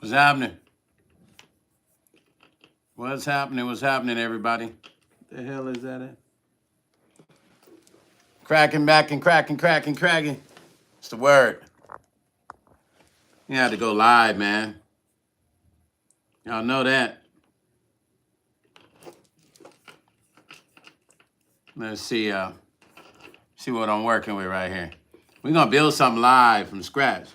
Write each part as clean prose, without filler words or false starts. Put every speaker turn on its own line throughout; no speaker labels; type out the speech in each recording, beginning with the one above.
What's happening? What's happening? What's happening, everybody? What the hell is that? Cracking back and cracking. It's the word. You had to go live, man. Y'all know that. Let's see what I'm working with right here. We're gonna build something live from scratch.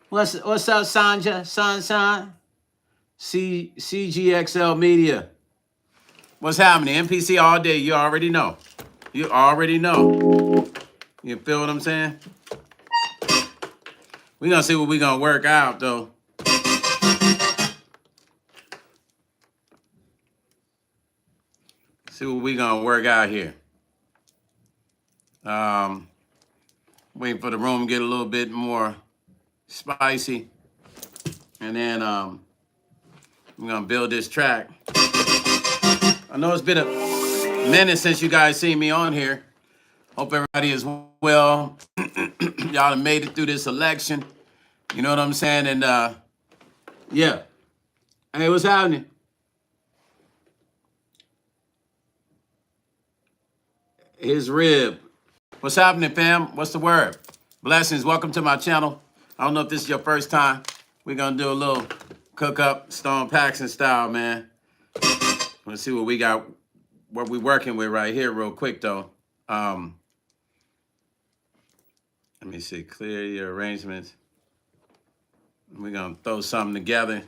What's up, Sanja? San? CGXL Media. What's happening? MPC all day. You already know. You feel what I'm saying? We're gonna see what we're gonna work out though. See what we're gonna work out here. Waiting for the room to get a little bit more spicy. And then we're gonna build this track. I know it's been a minute since you guys seen me on here. Hope everybody is well. Y'all have made it through this election. You know what I'm saying? And yeah. Hey, what's happening? His rib. What's happening, fam? What's the word? Blessings. Welcome to my channel. I don't know if this is your first time. We're gonna do a little cook up, Stone Paxton style, man. Let's see what we got, what we working with right here real quick though. Let me see, clear your arrangements. We're gonna throw something together.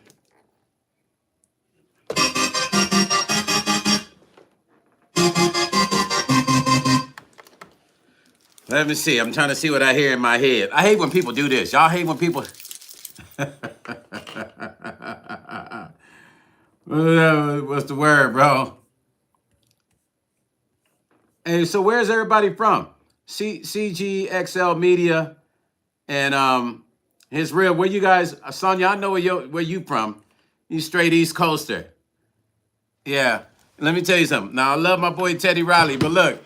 Let me see, I'm trying to see what I hear in my head. I hate when people do this. Y'all hate when people... What's the word, bro? Hey, so where's everybody from? CGXL Media and his real. Where you guys, Sonya? I know where you from. You straight East Coaster. Yeah. Let me tell you something. Now I love my boy Teddy Riley, but look,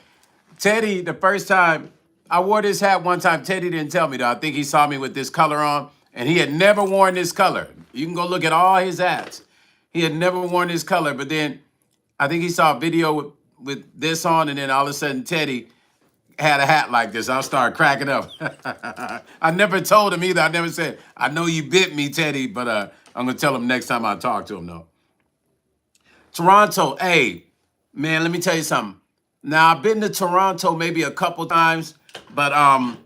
Teddy. The first time I wore this hat one time, Teddy didn't tell me though. I think he saw me with this color on, and he had never worn this color. You can go look at all his hats. He had never worn this color, but then I think he saw a video with this on, and then all of a sudden Teddy had a hat like this. I'll start cracking up. I never told him either. I never said, I know you bit me, Teddy, but I'm going to tell him next time I talk to him, though. Toronto, hey, man, let me tell you something. Now, I've been to Toronto maybe a couple times, but I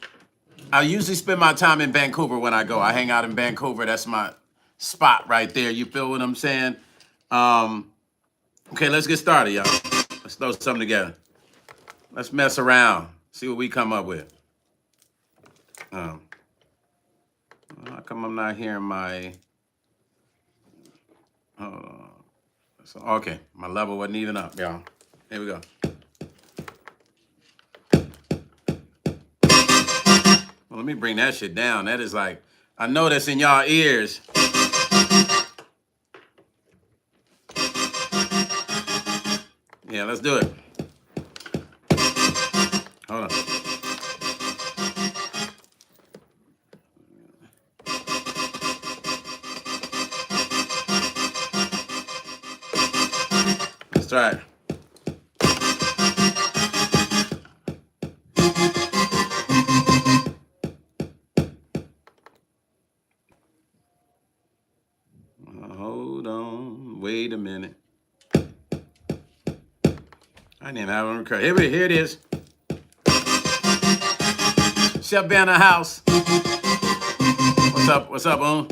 usually spend my time in Vancouver when I go. I hang out in Vancouver. That's my spot right there. You feel what I'm saying? Okay, let's get started, y'all. Let's throw something together. Let's mess around. See what we come up with. How come I'm not hearing my... Hold on. So, okay, my level wasn't even up, y'all. Here we go. Well, let me bring that shit down. That is like, I know that's in y'all ears. Yeah, let's do it. Hold on. Let's try it. Hold on. Wait a minute. I didn't even have it recorded. Here it is. Chef Banner House. What's up? What's up, Boom?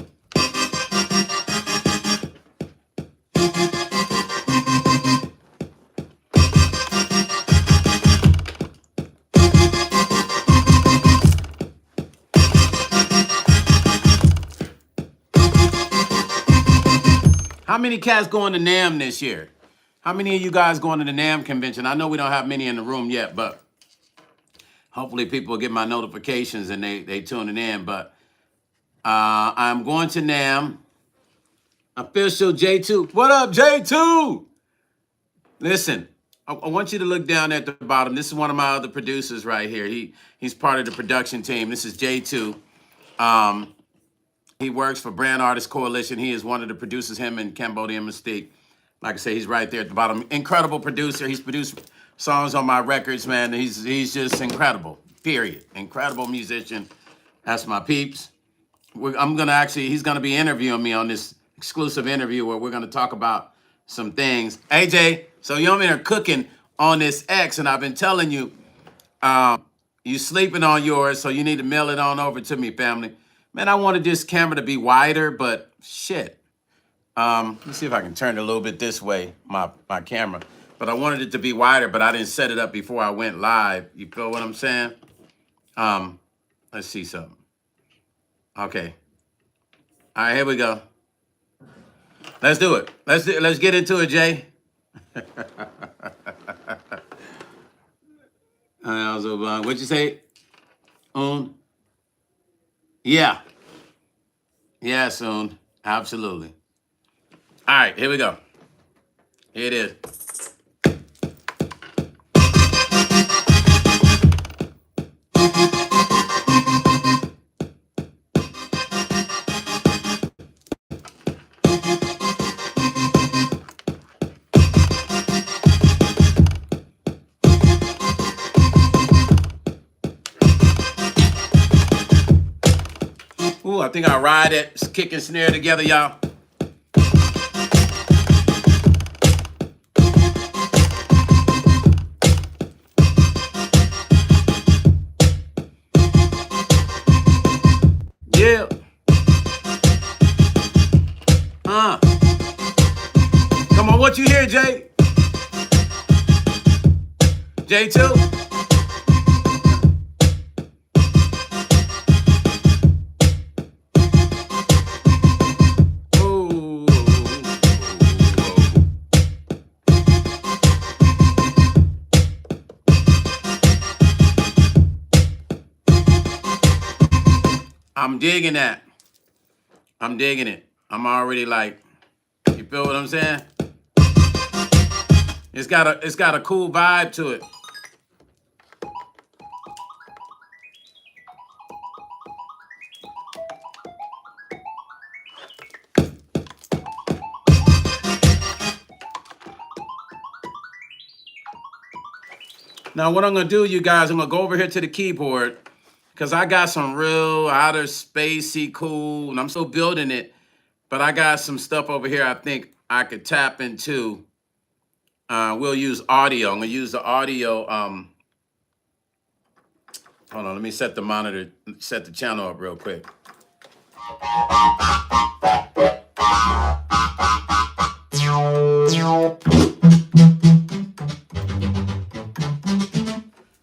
How many cats going to NAM this year? How many of you guys going to the NAM convention? I know we don't have many in the room yet, but hopefully people get my notifications and they tuning in. But I'm going to NAM. Official J2. What up, J2? Listen, I want you to look down at the bottom. This is one of my other producers right here. He's part of the production team. This is J2. He works for Brand Artist Coalition. He is one of the producers, him and Cambodian Mystique. Like I say, he's right there at the bottom. Incredible producer. He's produced songs on my records, man. He's just incredible, period. Incredible musician. That's my peeps. He's gonna be interviewing me on this exclusive interview where we're gonna talk about some things. AJ, so you're over there cooking on this X, and I've been telling you, you sleeping on yours, so you need to mail it on over to me, family. Man, I wanted this camera to be wider, but shit. Let me see if I can turn it a little bit this way, my camera. But I wanted it to be wider, but I didn't set it up before I went live. You feel what I'm saying? Let's see something. Okay. All right, here we go. Let's do it. Let's get into it, Jay. What'd you say? Yeah. Yeah, soon. Absolutely. All right, here we go. Here it is. Ooh, I think I'll ride it, kick and snare together, y'all. Yeah. Come on, what you hear, Jay? J2? I'm digging that. I'm digging it. I'm already like, you feel what I'm saying? It's got a cool vibe to it. Now what I'm gonna do, you guys, I'm gonna go over here to the keyboard because I got some real outer spacey cool, and I'm still building it, but I got some stuff over here I think I could tap into. We'll use audio. I'm gonna use the audio. Hold on, let me set the monitor, set the channel up real quick.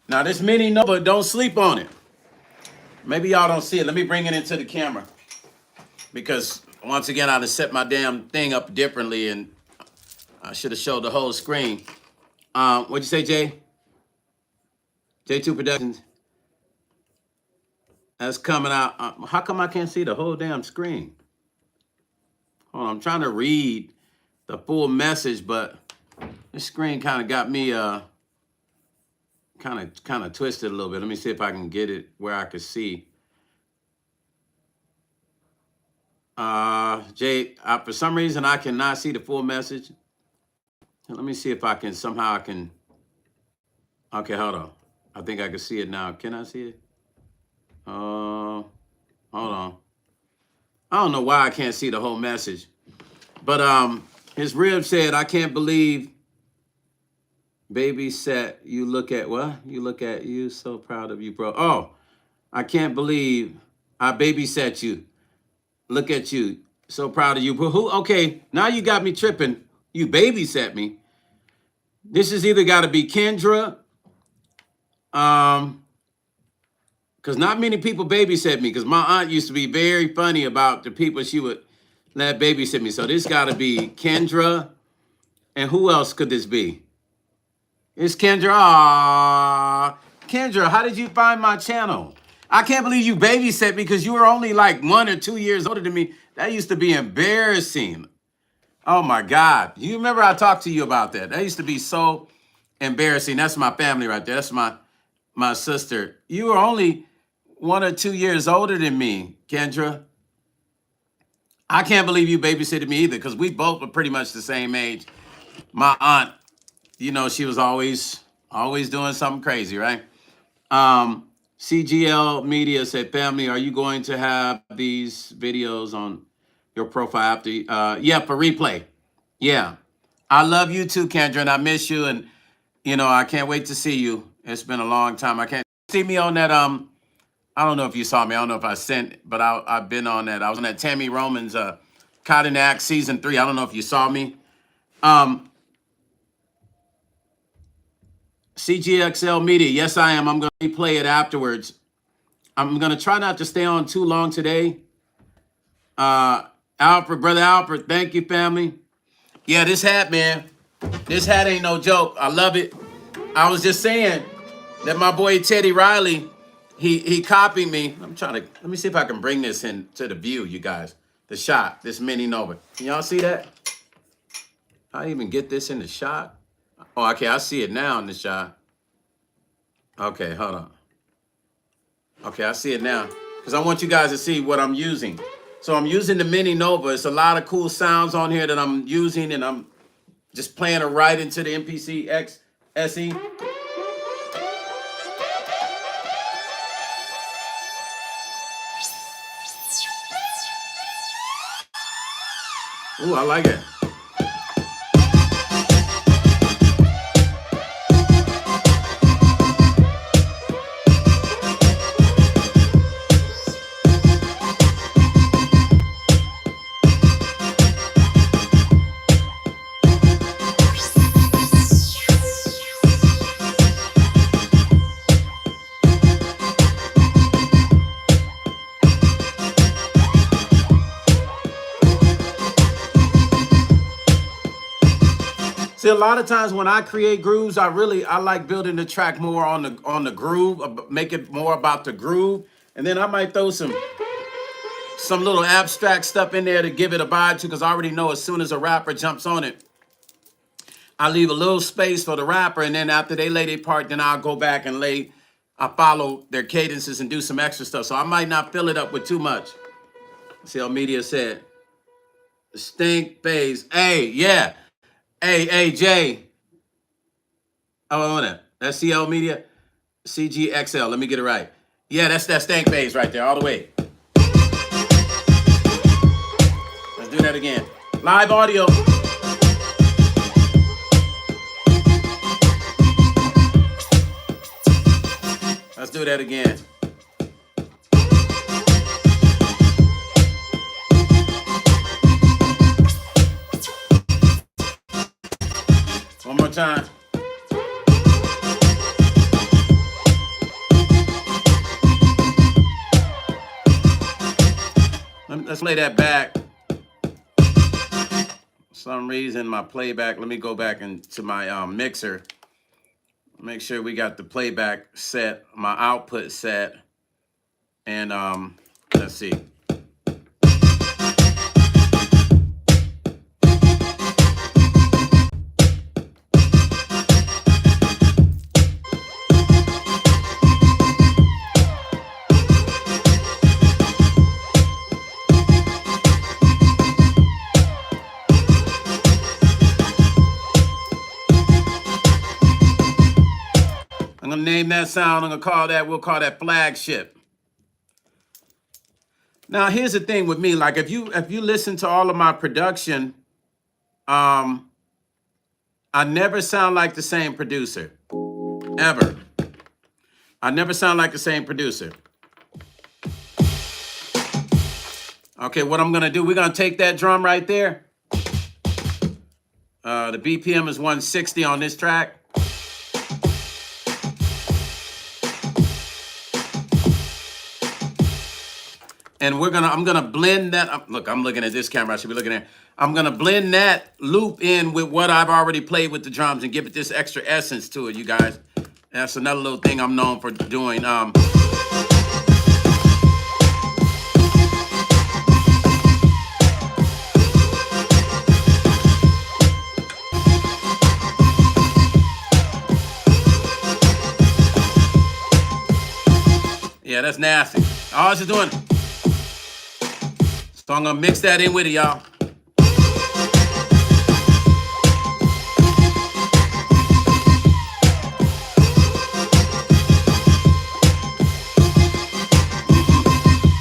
Now this mini Nova, don't sleep on it. Maybe y'all don't see it. Let me bring it into the camera. Because once again, I done set my damn thing up differently and I should have showed the whole screen. What'd you say, Jay? J2 Productions. That's coming out. How come I can't see the whole damn screen? Hold on, I'm trying to read the full message, but this screen kind of got me kind of twisted a little bit. Let me see if I can get it where I can see. Jay, for some reason I cannot see the full message. Let me see if I can somehow Okay, hold on. I think I can see it now. Can I see it? Hold on. I don't know why I can't see the whole message. But his rib said, I can't believe baby set you look at what? You look at you, so proud of you, bro. Oh, I can't believe I babysat you. Look at you, so proud of you. But who? Okay, now you got me tripping. You babysat me. This has either got to be Kendra, because not many people babysit me, because my aunt used to be very funny about the people she would let babysit me. So this got to be Kendra. And who else could this be? It's Kendra. Aww. Kendra, how did you find my channel? I can't believe you babysat me because you were only like 1 or 2 years older than me. That used to be embarrassing. Oh my God. You remember I talked to you about that. That used to be so embarrassing. That's my family right there. That's my sister. You were only 1 or 2 years older than me, Kendra. I can't believe you babysitted me either, because we both were pretty much the same age. My aunt, you know, she was always doing something crazy, right? CGL Media said, family, are you going to have these videos on your profile after? Yeah, for replay. Yeah. I love you too, Kendra, and I miss you. And, you know, I can't wait to see you. It's been a long time. I can't see me on that. I don't know if you saw me. I don't know if I sent, but I've been on that. I was on that Tammy Roman's Cotton Act season 3. I don't know if you saw me. CGXL Media. Yes, I am. I'm going to replay it afterwards. I'm going to try not to stay on too long today. Alfred, brother Alfred, thank you, family. Yeah, this hat, man. This hat ain't no joke. I love it. I was just saying that my boy Teddy Riley, he copied me. Let me see if I can bring this into the view, you guys. The shot, this mini Nova. Can y'all see that? I even get this in the shot. Oh, okay, I see it now in the shot. Okay, hold on. Okay, I see it now. Because I want you guys to see what I'm using. So I'm using the Mini Nova. It's a lot of cool sounds on here that I'm using, and I'm just playing it right into the MPCX SE. Ooh, I like it. See, a lot of times when I create grooves, I like building the track more on the groove, make it more about the groove, and then I might throw some little abstract stuff in there to give it a vibe to, because I already know as soon as a rapper jumps on it, I leave a little space for the rapper, and then after they lay their part, then I'll go back and I follow their cadences and do some extra stuff. So I might not fill it up with too much. See how media said, stink phase. Hey, yeah. Hey, Jay. Oh, that's CL Media. CGXL. Let me get it right. Yeah, that's that stank phase right there, all the way. Let's do that again. Live audio. Let's do that again. One more time. Let's play that back. For some reason, my playback, let me go back into my mixer. Make sure we got the playback set, my output set. And let's see. I'm gonna name that sound. We'll call that flagship. Now, here's the thing with me. Like, if you listen to all of my production, I never sound like the same producer. Ever. I never sound like the same producer. Okay, what I'm gonna do, we're gonna take that drum right there. The BPM is 160 on this track. And I'm gonna blend that. Look, I'm looking at this camera. I should be looking at. I'm gonna blend that loop in with what I've already played with the drums and give it this extra essence to it, you guys. That's another little thing I'm known for doing. Yeah, that's nasty. All it's doing. So I'm gonna mix that in with it, y'all.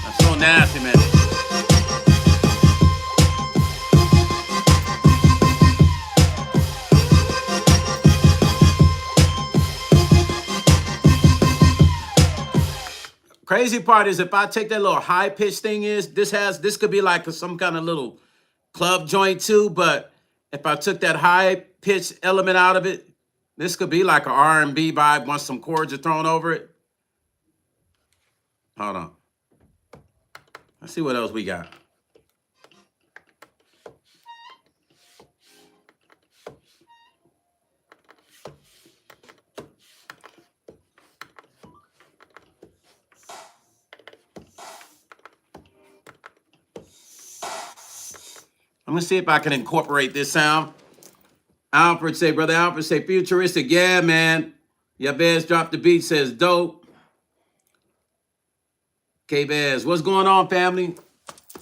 That's so nasty, man. Crazy part is if I take that little high pitch thing this could be like some kind of little club joint too, but if I took that high pitch element out of it, this could be like an R&B vibe once some chords are thrown over it. Hold on. Let's see what else we got. I'm gonna see if I can incorporate this sound. Alfred say, brother Alfred say, futuristic. Yeah, man. Yabez dropped the beat, says dope. K-Bez, what's going on, family?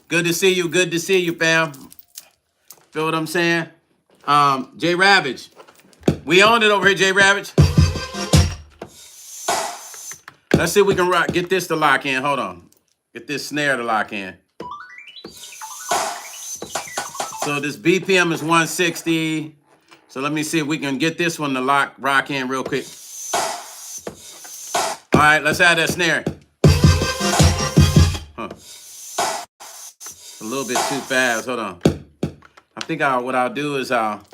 Good to see you. Good to see you, fam. Feel what I'm saying? J Ravage. We own it over here, J Ravage. Let's see if we can get this to lock in. Hold on. Get this snare to lock in. So this BPM is 160. So let me see if we can get this one to rock in real quick. All right, let's add that snare. Huh. A little bit too fast. Hold on. I think what I'll do is let's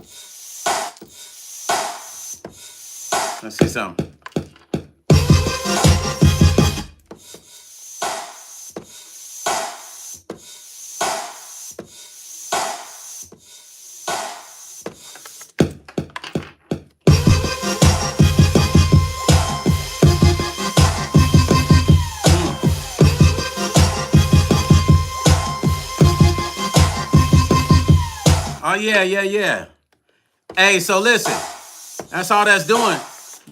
see something. Oh, yeah. Hey, so listen, that's all that's doing.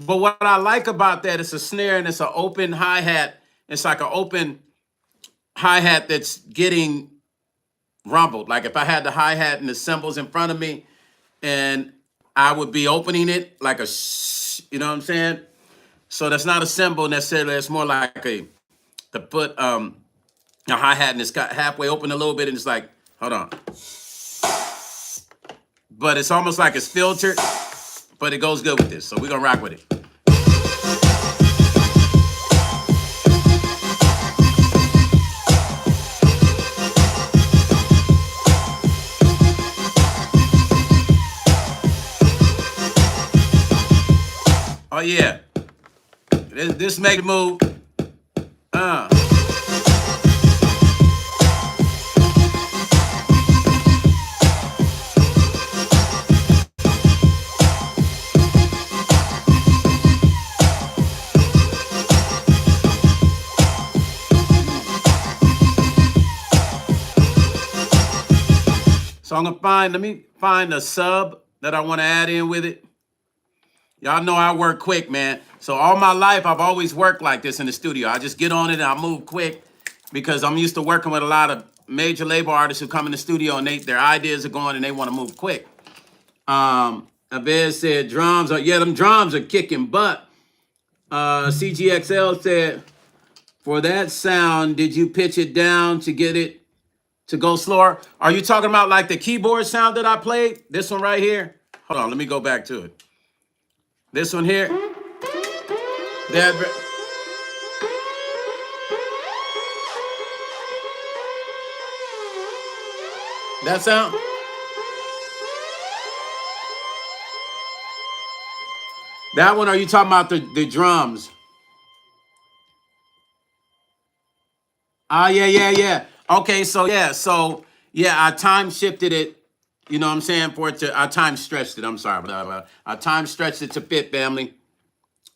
But what I like about that, it's a snare and it's an open hi-hat. It's like an open hi-hat that's getting rumbled. Like if I had the hi-hat and the cymbals in front of me and I would be opening it like a shh, you know what I'm saying? So that's not a cymbal necessarily. It's more like to put a hi-hat and it's got halfway open a little bit and it's like, hold on. But it's almost like it's filtered, but it goes good with this. So we're going to rock with it. Oh, yeah. This make the move. So I'm gonna let me find a sub that I want to add in with it. Y'all know I work quick, man. So all my life, I've always worked like this in the studio. I just get on it and I move quick because I'm used to working with a lot of major label artists who come in the studio and their ideas are going and they want to move quick. Abed said drums are, them drums are kicking butt. CGXL said, for that sound, did you pitch it down to get it to go slower? Are you talking about like the keyboard sound that I played? This one right here? Hold on, let me go back to it. This one here. That sound? That one, are you talking about the drums? Yeah. Okay, so I time shifted it, you know what I'm saying, I time stretched it, I'm sorry, I time stretched it to fit, family.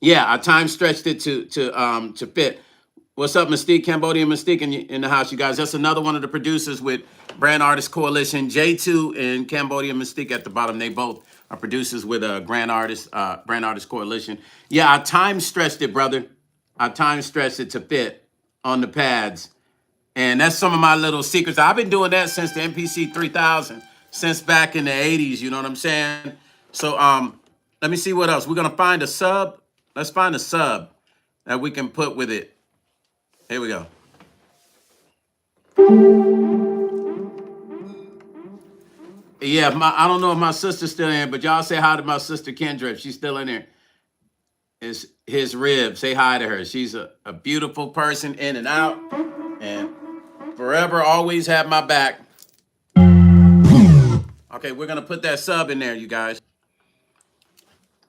Yeah, I time stretched it to fit. What's up, Mystique, Cambodian Mystique in the house, you guys. That's another one of the producers with Brand Artist Coalition. J2 and Cambodian Mystique at the bottom. They both are producers with a Brand Artist Coalition. Yeah, I time stretched it, brother. I time stretched it to fit on the pads. And that's some of my little secrets. I've been doing that since the MPC 3000, since back in the 80s, you know what I'm saying? So let me see what else. We're gonna find a sub. Let's find a sub that we can put with it. Here we go. Yeah, I don't know if my sister's still in, but y'all say hi to my sister Kendra if she's still in there. Is his rib. Say hi to her. She's a beautiful person in and out, and forever always have my back. Okay, we're gonna put that sub in there, you guys.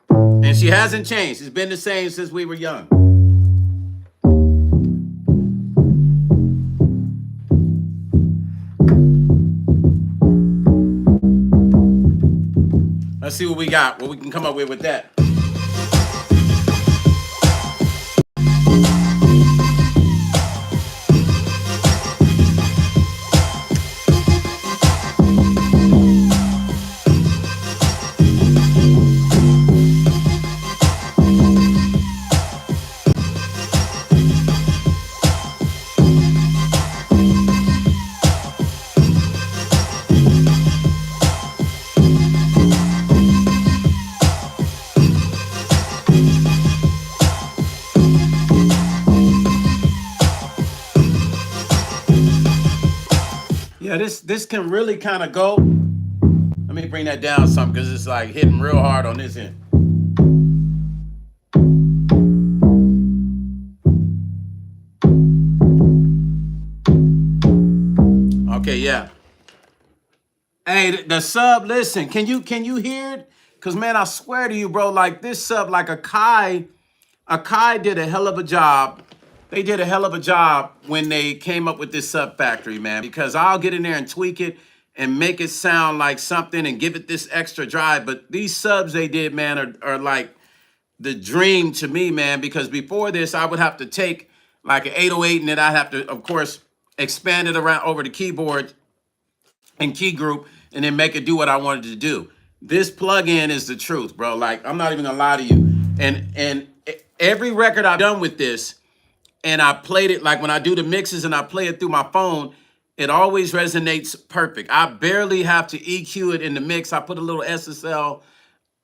And she hasn't changed. She's been the same since we were young. Let's see what we got, what we can come up with that. Yeah, this can really kind of go. Let me bring that down some because it's like hitting real hard on this end. Okay, yeah. Hey, the sub, listen, can you hear it? Cause man, I swear to you, bro, like this sub, like Akai did a hell of a job. They did a hell of a job when they came up with this sub factory, man, because I'll get in there and tweak it and make it sound like something and give it this extra drive. But these subs they did, man, are like the dream to me, man, because before this, I would have to take like an 808 and then I'd have to, of course, expand it around over the keyboard and key group and then make it do what I wanted to do. This plugin is the truth, bro. Like, I'm not even gonna lie to you. And every record I've done with this, and I played it, like when I do the mixes and I play it through my phone, it always resonates perfect. I barely have to EQ it in the mix. I put a little SSL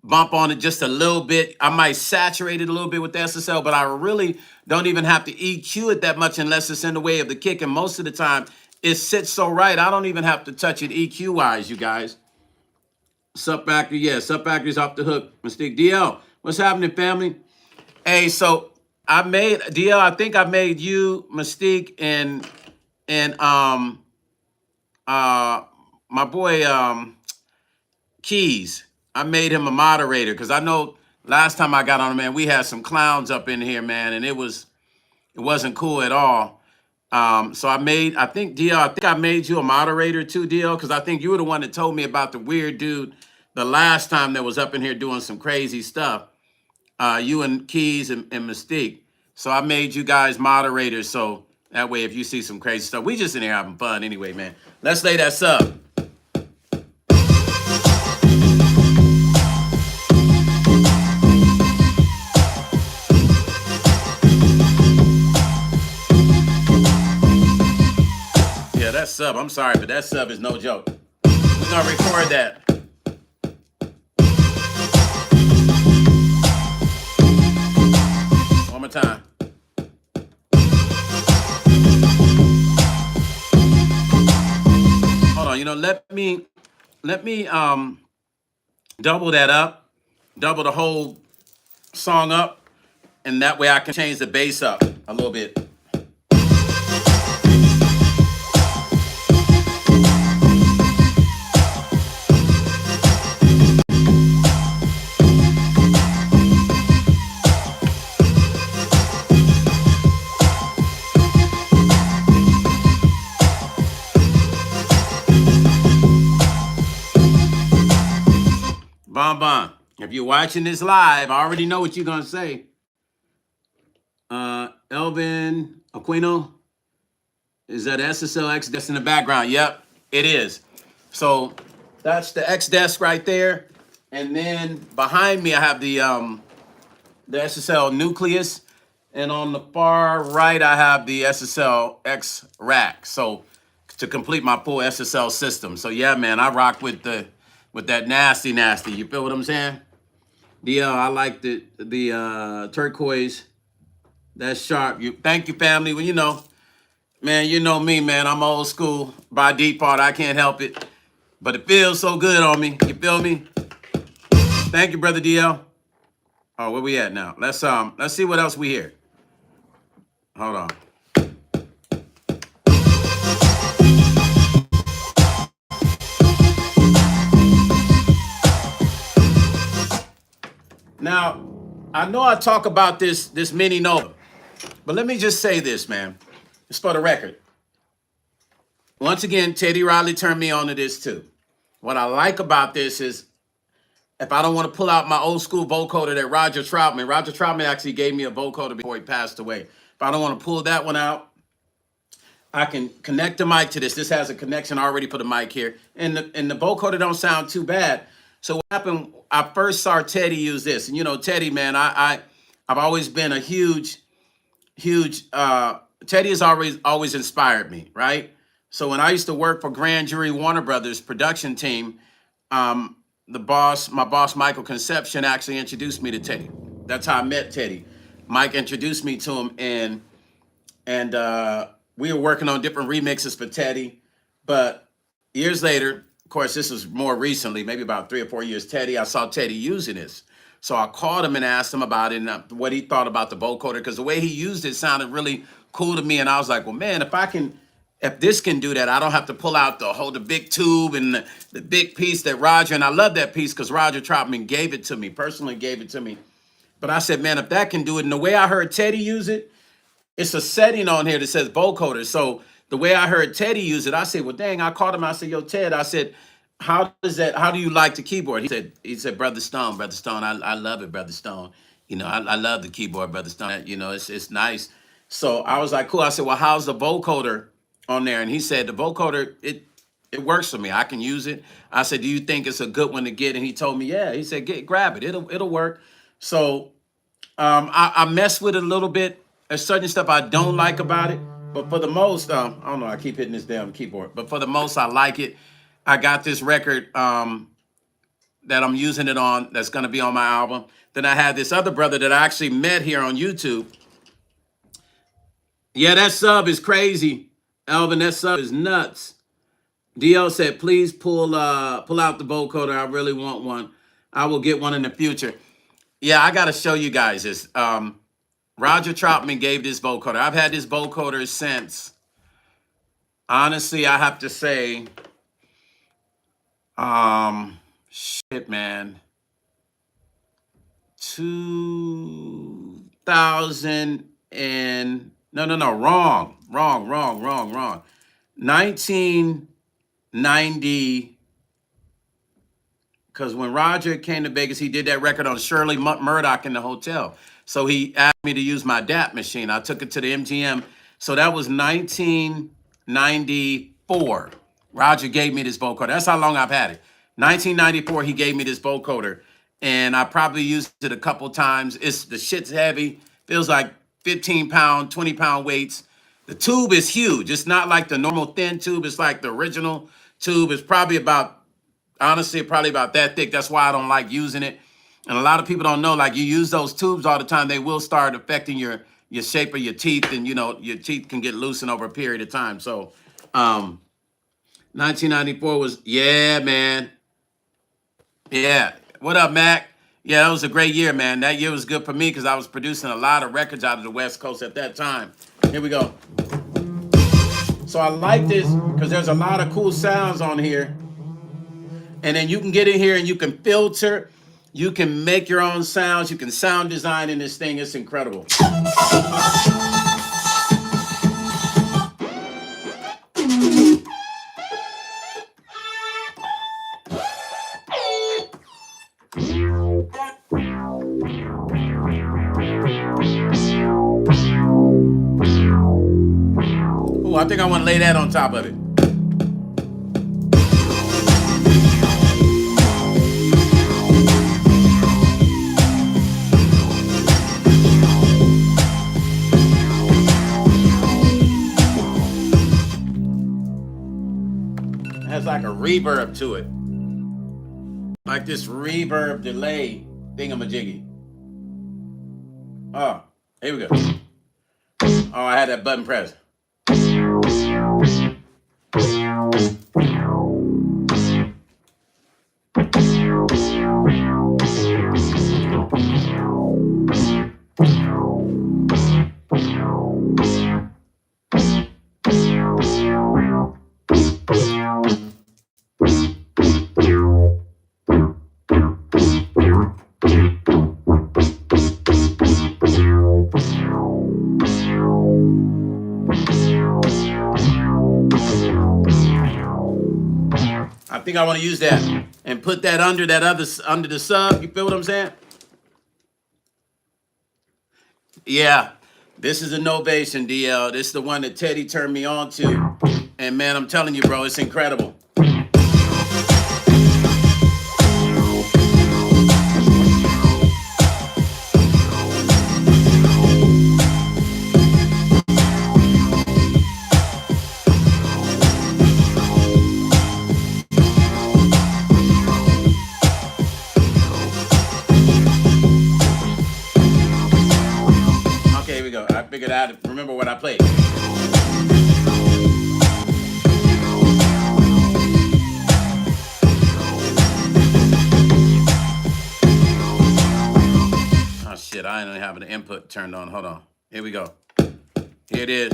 bump on it just a little bit. I might saturate it a little bit with the SSL, but I really don't even have to EQ it that much unless it's in the way of the kick. And most of the time, it sits so right, I don't even have to touch it EQ-wise, you guys. Sup Factory, yeah, Sup Factory's off the hook. Mystique DL, what's happening, family? Hey, so I made DL. I think I made you Mystique and my boy Keys. I made him a moderator because I know last time I got on, man, we had some clowns up in here, man, and it wasn't cool at all. So I think DL, I think I made you a moderator too, DL, because I think you were the one that told me about the weird dude the last time that was up in here doing some crazy stuff. You and Keys and Mystique. So I made you guys moderators. So that way, if you see some crazy stuff, we just in here having fun anyway, man. Let's lay that sub. Yeah, that sub, I'm sorry, but that sub is no joke. We're gonna record that. One more time. Hold on, let me double that up, double the whole song up, and that way I can change the bass up a little bit. Bon. If you're watching this live, I already know what you're gonna say. Elvin Aquino, is that SSL X desk in the background? Yep, it is. So that's the X desk right there, and then behind me I have the SSL nucleus, And on the far right, I have the SSL-X rack. So to complete my full SSL system. So yeah, man, I rock with that nasty. You feel what I'm saying? I like the turquoise. That's sharp. Thank you, family. Well, man, you know me, man. I'm old school by default. I can't help it, but it feels so good on me. You feel me? Thank you, brother DL. Oh, where we at now? Let's see what else we hear. Hold on. Now, I know I talk about this mini Nova, but let me just say this, man. It's for the record. Once again, Teddy Riley turned me on to this too. What I like about this is if I don't want to pull out my old school vocoder that Roger Troutman actually gave me a vocoder before he passed away. If I don't want to pull that one out, I can connect the mic to this. This has a connection already for the mic here. And the vocoder don't sound too bad. So what happened, I first saw Teddy use this. And Teddy, man, I've always been a huge, Teddy has always inspired me, right? So when I used to work for Grand Jury Warner Brothers production team, my boss, Michael Conception, actually introduced me to Teddy. That's how I met Teddy. Mike introduced me to him, and we were working on different remixes for Teddy. But years later, of course, this was more recently, maybe about 3 or 4 years, I saw Teddy using this. So I called him and asked him about it and what he thought about the vocoder, because the way he used it sounded really cool to me. And I was like, well, man, if this can do that, I don't have to pull out the big tube and the big piece that Roger, and I love that piece because Roger Troutman personally gave it to me. But I said, man, if that can do it, and the way I heard Teddy use it, it's a setting on here that says vocoder. So the way I heard Teddy use it, I said, well, dang, I called him. I said, yo, Ted, I said, how do you like the keyboard? He said, Brother Stone, I love it, Brother Stone. I love the keyboard, Brother Stone. It's nice. So I was like, cool. I said, well, how's the vocoder on there? And he said, the vocoder, it works for me. I can use it. I said, do you think it's a good one to get? And he told me, yeah. He said, grab it. It'll work. So I mess with it a little bit. There's certain stuff I don't like about it. But for the most, I don't know, I keep hitting this damn keyboard. But for the most, I like it. I got this record that I'm using it on that's going to be on my album. Then I had this other brother that I actually met here on YouTube. Yeah, that sub is crazy. Elvin, that sub is nuts. DL said, please pull out the vocoder. I really want one. I will get one in the future. Yeah, I got to show you guys this. Roger Troutman gave this vocoder. I've had this vocoder since, honestly, I have to say, shit, man, 2000 and, no, wrong. 1990, because when Roger came to Vegas, he did that record on Shirley Murdoch in the hotel. So he asked me to use my DAP machine. I took it to the MGM. So that was 1994. Roger gave me this vocoder. That's how long I've had it. 1994, he gave me this vocoder. And I probably used it a couple times. The shit's heavy. Feels like 15-pound, 20-pound weights. The tube is huge. It's not like the normal thin tube. It's like the original tube. It's probably about that thick. That's why I don't like using it. And a lot of people don't know, like, you use those tubes all the time, they will start affecting your shape of your teeth, and your teeth can get loosened over a period of time. So 1994 was, yeah, man. Yeah. What up, Mac? Yeah, that was a great year, man. That year was good for me because I was producing a lot of records out of the West Coast at that time. Here we go. So I like this because there's a lot of cool sounds on here. And then you can get in here and you can filter. You can make your own sounds. You can sound design in this thing. It's incredible. Oh, I think I want to lay that on top of it. has like a reverb to it. Like this reverb delay thingamajiggy. Oh, here we go. Oh, I had that button pressed. I think I want to use that and put that under the sub. You feel what I'm saying? Yeah, this is a Novation DL. This is the one that Teddy turned me on to. And man, I'm telling you, bro, it's incredible. I figured out to remember what I played. Oh shit, I ain't having the input turned on. Hold on. Here we go. Here it is.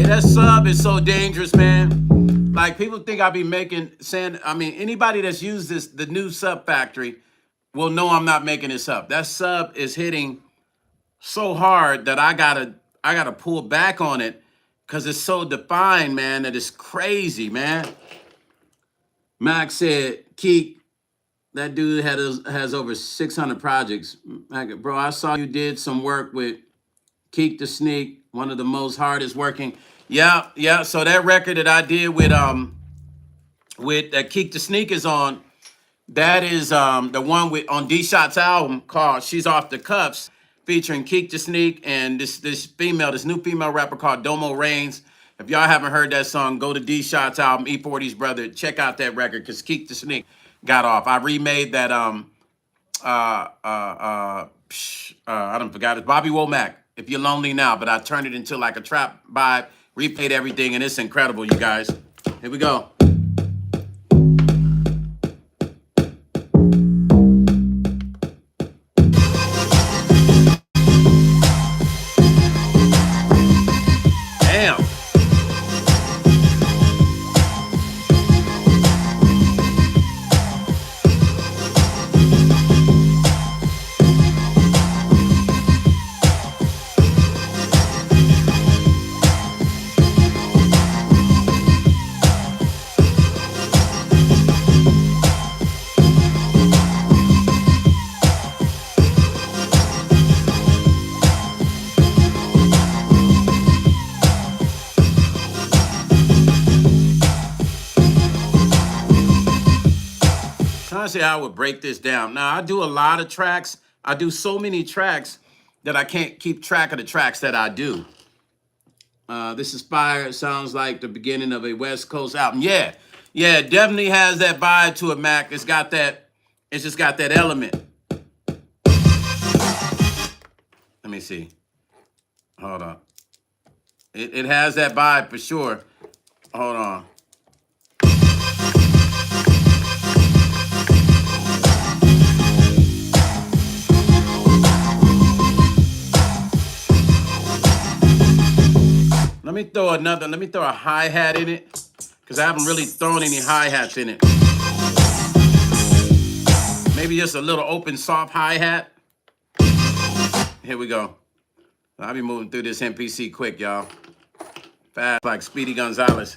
That sub is so dangerous, man. Like people think I be anybody that's used the new sub factory will know I'm not making this up. That sub is hitting so hard that I gotta pull back on it because it's so defined, man, that it's crazy, man. Max said, Keek, that dude has over 600 projects. Bro, I saw you did some work with Keek the Sneak, one of the most hardest working. Yeah. So that record that I did with that Keek the Sneak is on, that is the one on D Shot's album called She's Off the Cuffs, featuring Keek the Sneak and this new female rapper called Domo Reigns. If y'all haven't heard that song, go to D Shot's album, E40's brother, check out that record because Keek the Sneak got off. I remade that I don't forgot it. Bobby Womack, If You're Lonely Now, but I turned it into like a trap vibe, replayed everything, and it's incredible, you guys. Here we go. Damn. Honestly, I would break this down. Now, I do a lot of tracks. I do so many tracks that I can't keep track of the tracks that I do. This is fire. It sounds like the beginning of a West Coast album. Yeah, it definitely has that vibe to it, Mac. It's just got that element. Let me see. Hold on. It has that vibe for sure. Hold on. Let me throw a hi-hat in it, because I haven't really thrown any hi-hats in it. Maybe just a little open, soft hi-hat. Here we go. I'll be moving through this MPC quick, y'all. Fast like Speedy Gonzalez.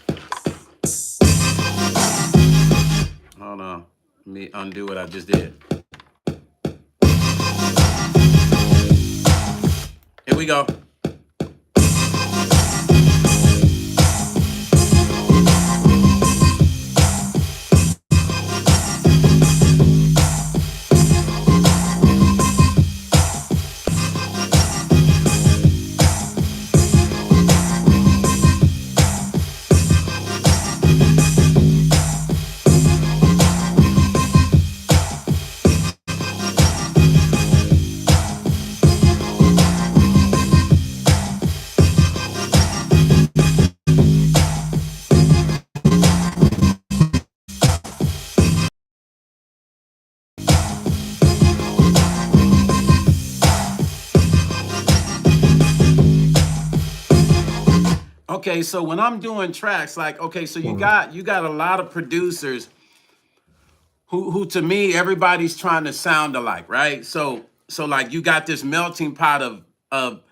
Let me undo what I just did. Here we go. Okay, so when I'm doing tracks, like, okay, so you got a lot of producers who to me everybody's trying to sound alike, right? So like you got this melting pot of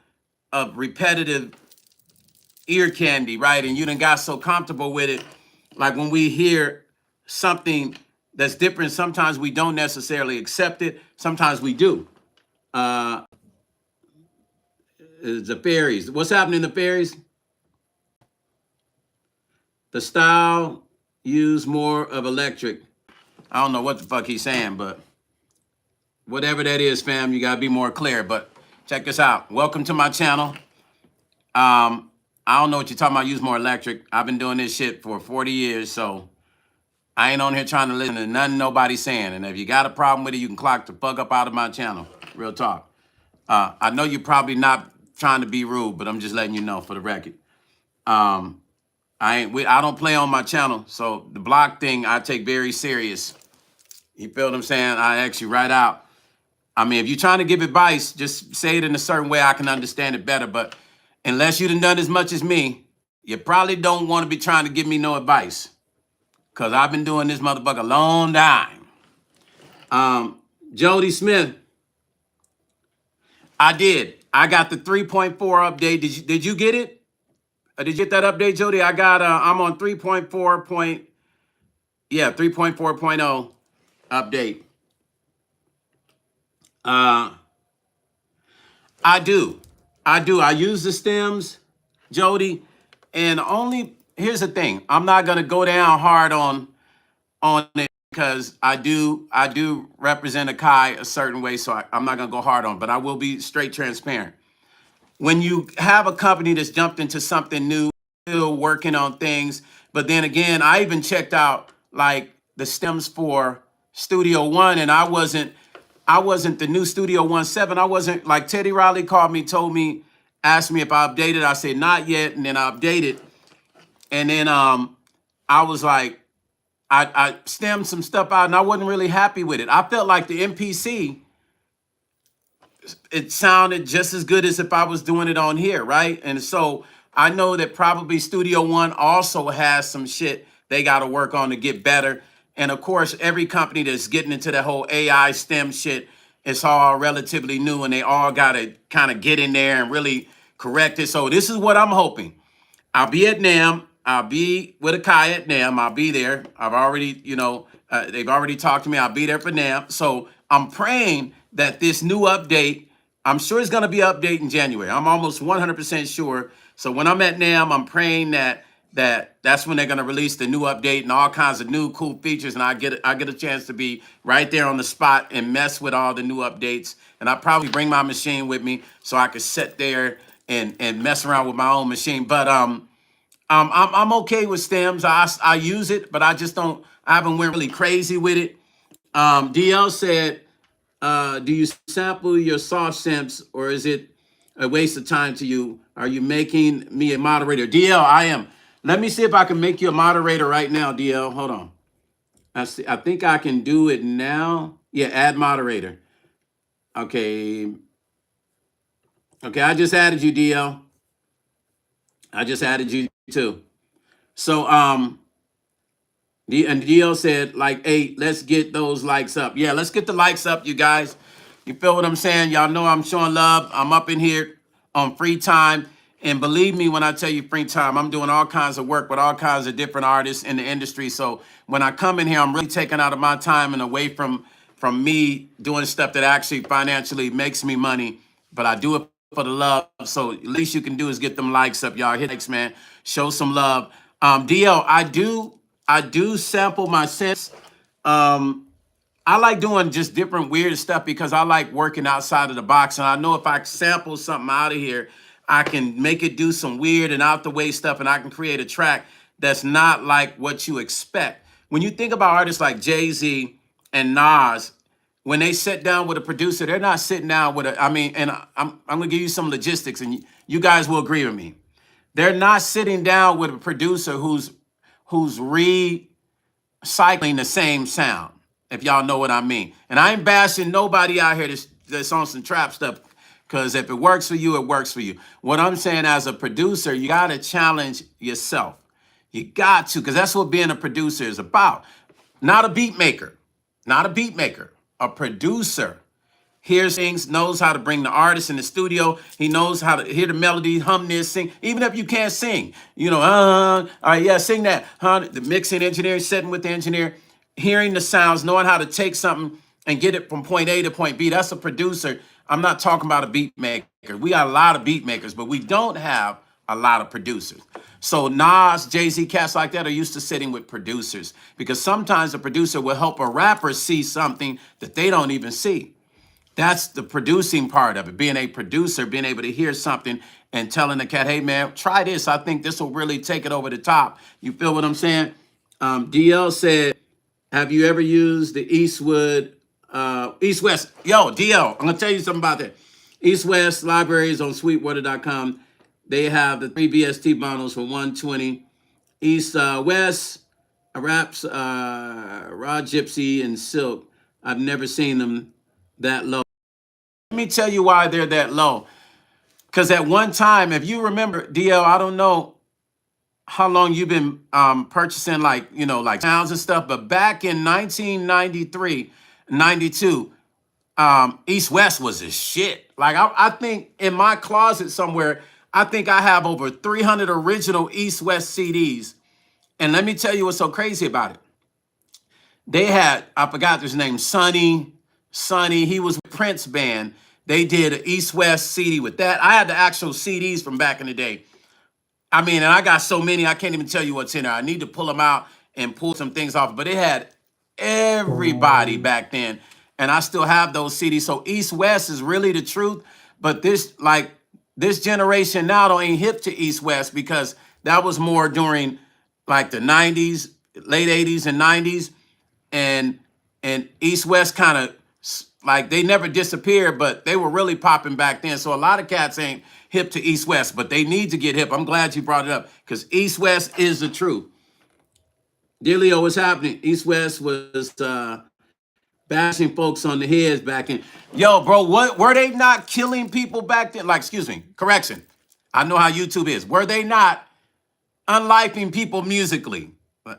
repetitive ear candy, right? And you done got so comfortable with it. Like when we hear something that's different, sometimes we don't necessarily accept it. Sometimes we do. The fairies. What's happening in the fairies? The style use more of electric. I don't know what the fuck he's saying, but whatever that is, fam, you gotta be more clear. But check this out. Welcome to my channel. I don't know what you're talking about. Use more electric. I've been doing this shit for 40 years, so I ain't on here trying to listen to nothing nobody's saying. And if you got a problem with it, you can clock the fuck up out of my channel. Real talk. I know you're probably not trying to be rude, but I'm just letting you know for the record. I don't play on my channel, so the block thing I take very serious. You feel what I'm saying? I actually write out. I mean, if you're trying to give advice, just say it in a certain way I can understand it better. But unless you done as much as me, you probably don't want to be trying to give me no advice. Because I've been doing this motherfucker a long time. Jody Smith, I did. I got the 3.4 update. Did you get it? Did you get that update, Jody? I got, I'm on 3.4.0 update. I do. I use the stems, Jody, and here's the thing. I'm not gonna go down hard on it because I do represent Akai a certain way, so I'm not gonna go hard on, but I will be straight transparent. When you have a company that's jumped into something new, still working on things, but then again, I even checked out like the stems for Studio One, and I wasn't the new Studio 1.7. I wasn't, like Teddy Riley called me, asked me if I updated. I said not yet, and then I updated, and then I was like, I stemmed some stuff out, and I wasn't really happy with it. I felt like the MPC, it sounded just as good as if I was doing it on here, right? And so I know that probably Studio One also has some shit they got to work on to get better. And of course, every company that's getting into that whole AI STEM shit, it's all relatively new, and they all got to kind of get in there and really correct it. So this is what I'm hoping. I'll be at NAM. I'll be with Akai at NAM. I'll be there. I've already, they've already talked to me. I'll be there for NAM. So I'm praying that this new update, I'm sure it's going to be an update in January. I'm almost 100% sure. So when I'm at NAM, I'm praying that's when they're going to release the new update and all kinds of new cool features. And I get a chance to be right there on the spot and mess with all the new updates. And I probably bring my machine with me so I could sit there and mess around with my own machine. But I'm okay with stems. I use it, but I haven't went really crazy with it. DL said, do you sample your soft simps, or is it a waste of time to you? Are you making me a moderator? DL, I am. Let me see if I can make you a moderator right now, DL. Hold on. I think I can do it now. Yeah, add moderator. Okay. Okay, I just added you, DL. I just added you too. So, and DL said, like, hey, let's get those likes up. Yeah, let's get the likes up, you guys. You feel what I'm saying? Y'all know I'm showing love. I'm up in here on free time. And believe me when I tell you free time, I'm doing all kinds of work with all kinds of different artists in the industry. So when I come in here, I'm really taking out of my time and away from me doing stuff that actually financially makes me money. But I do it for the love. So at least you can do is get them likes up, y'all. Hit likes, man. Show some love. DL, I do sample my sense. I like doing just different weird stuff because I like working outside of the box. And I know if I sample something out of here, I can make it do some weird and out the way stuff, and I can create a track that's not like what you expect. When you think about artists like Jay-Z and Nas, when they sit down with a producer, they're not sitting down with I'm gonna give you some logistics, and you guys will agree with me. They're not sitting down with a producer who's recycling the same sound, if y'all know what I mean. And I ain't bashing nobody out here that's on some trap stuff, because if it works for you, it works for you. What I'm saying, as a producer, you got to challenge yourself. You got to, because that's what being a producer is about. Not a beat maker, not a beat maker, a producer. Hears things, knows how to bring the artist in the studio. He knows how to hear the melody, hum this, sing. Even if you can't sing, all right, yeah, sing that. The mixing engineer, sitting with the engineer, hearing the sounds, knowing how to take something and get it from point A to point B. That's a producer. I'm not talking about a beat maker. We got a lot of beat makers, but we don't have a lot of producers. So Nas, Jay-Z, cats like that are used to sitting with producers, because sometimes a producer will help a rapper see something that they don't even see. That's the producing part of it. Being a producer, being able to hear something and telling the cat, hey, man, try this. I think this will really take it over the top. You feel what I'm saying? DL said, have you ever used the Eastwood, East West? Yo, DL, I'm going to tell you something about that. East West libraries on sweetwater.com. They have the 3 BST bundles for $120. East West, Raps, Raw Gypsy, and Silk. I've never seen them that low. Let me tell you why they're that low. Because at one time, if you remember, DL, I don't know how long you've been purchasing like sounds and stuff, but back in 1993, 92, East West was a shit. Like I think in my closet somewhere, I think I have over 300 original East West CDs. And let me tell you what's so crazy about it. They had, I forgot his name, Sonny, he was with Prince band. They did an East West CD with that. I had the actual CDs from back in the day. I mean, and I got so many, I can't even tell you what's in there. I need to pull them out and pull some things off. But it had everybody back then. And I still have those CDs. So East West is really the truth. But this generation now don't ain't hip to East West, because that was more during like the 90s, late 80s and 90s. And East West kind of, like, they never disappeared, but they were really popping back then. So a lot of cats ain't hip to East West, but they need to get hip. I'm glad you brought it up, because East West is the truth. Dealio, what's happening? East West was bashing folks on the heads back in. Yo, bro, what were they not killing people back then? Like, excuse me, correction. I know how YouTube is. Were they not unlifing people musically? All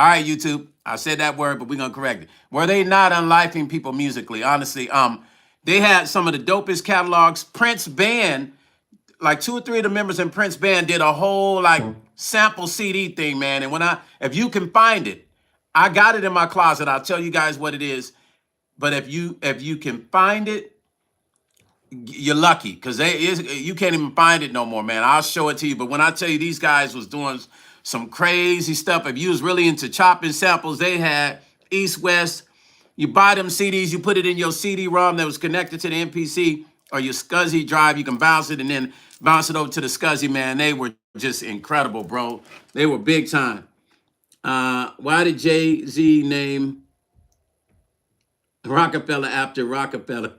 right, YouTube, I said that word, but we're gonna correct it. Were they not unlifing people musically? Honestly, they had some of the dopest catalogs. Prince band, like 2 or 3 of the members in Prince band did a whole like sample CD thing, man. And if you can find it, I got it in my closet. I'll tell you guys what it is. But if you can find it, you're lucky, because you can't even find it no more, man. I'll show it to you. But when I tell you these guys was doing some crazy stuff, if you was really into chopping samples, they had East West. You buy them CDs, you put it in your CD-ROM that was connected to the MPC or your SCSI drive. You can bounce it and then bounce it over to the SCSI, man. They were just incredible, bro. They were big time. Why did Jay-Z name Rockefeller after Rockefeller?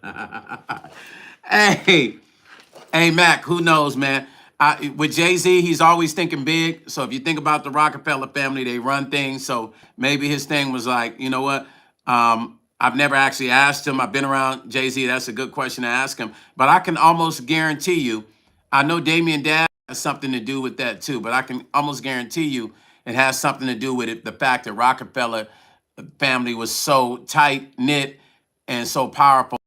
Hey, Mac, who knows, man? With Jay-Z, he's always thinking big. So if you think about the Rockefeller family, they run things. So maybe his thing was like, you know what? I've never actually asked him. I've been around Jay-Z. That's a good question to ask him. But I can almost guarantee you, I know Damien Dad has something to do with that too, but I can almost guarantee you it has something to do with it. The fact that Rockefeller family was so tight-knit and so powerful.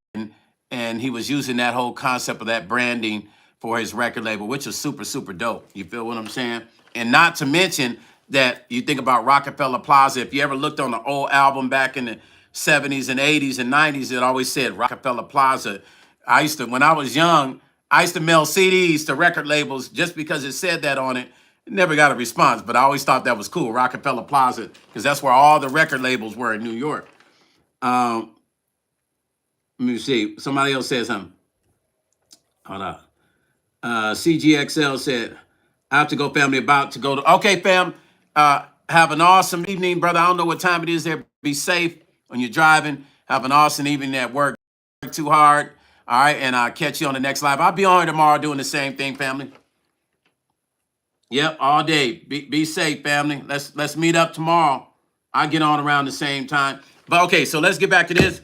And he was using that whole concept of that branding for his record label, which is super, super dope. You feel what I'm saying? And not to mention that you think about Rockefeller Plaza. If you ever looked on the old album back in the 70s and 80s and 90s, it always said Rockefeller Plaza. When I was young, I used to mail CDs to record labels just because it said that on it. Never got a response, but I always thought that was cool, Rockefeller Plaza, because that's where all the record labels were in New York. Let me see. Somebody else said something. Hold on. CGXL said, I have to go, family, about to go to. Okay, fam. Have an awesome evening, brother. I don't know what time it is there. Be safe when you're driving. Have an awesome evening at work. Work too hard. All right, and I'll catch you on the next live. I'll be on here tomorrow doing the same thing, family. Yep, all day. Be safe, family. Let's meet up tomorrow. I get on around the same time. But okay, so let's get back to this.